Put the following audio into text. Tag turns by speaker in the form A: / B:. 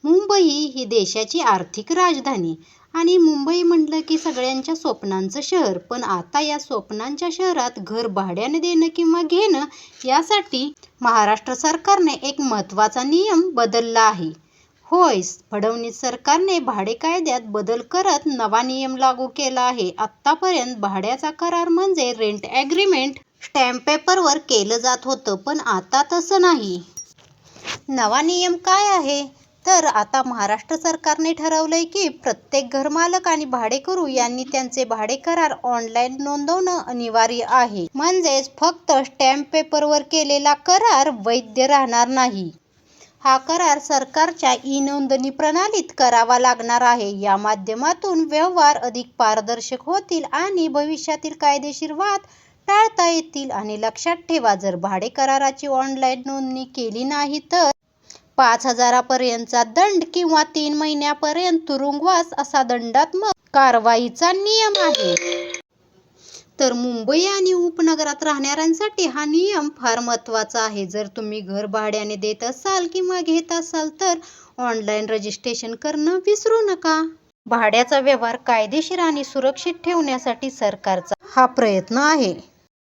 A: मुंबई ही देशाची आर्थिक राजधानी आणि मुंबई म्हटलं की सगळ्यांच्या स्वप्नांचं शहर. पण आता या स्वप्नांच्या शहरात घर भाड्याने देणं किंवा घेणं यासाठी महाराष्ट्र सरकारने एक महत्त्वाचा नियम बदलला आहे. होय, फडणवीस सरकारने भाडे कायद्यात बदल करत नवा नियम लागू केला आहे. आत्तापर्यंत भाड्याचा करार म्हणजे रेंट ॲग्रीमेंट स्टॅम्प पेपरवर केलं जात होतं, पण आता तसं नाही. नवा नियम काय आहे? तर आता महाराष्ट्र सरकारने ठरवलंय की प्रत्येक घरमालक आणि भाडेकरू यांनी त्यांचे भाडे करार ऑनलाईन नोंदवणं अनिवार्य आहे. म्हणजेच फक्त स्टॅम्प पेपरवर केलेला करार वैध राहणार नाही. हा करार सरकारच्या ई-नोंदणी प्रणालीत करावा लागणार आहे. या माध्यमातून व्यवहार अधिक पारदर्शक होतील आणि भविष्यातील कायदेशीर वाद टाळता येतील. आणि लक्षात ठेवा, जर भाडे कराराची ऑनलाईन नोंदणी केली नाही तर 5,000 पर्यंतचा दंड किंवा 3 महिन्यांपर्यंत तुरुंगवास असा दंडात्मक कारवाईचा नियम आहे. तर मुंबई आणि उपनगरात राहणाऱ्यांसाठी हा नियम फार महत्त्वाचा आहे. जर तुम्ही घर भाड्याने देत असाल किंवा घेत असाल तर ऑनलाईन रजिस्ट्रेशन करणं विसरू नका. भाड्याचा व्यवहार कायदेशीर आणि सुरक्षित ठेवण्यासाठी सरकारचा हा प्रयत्न आहे.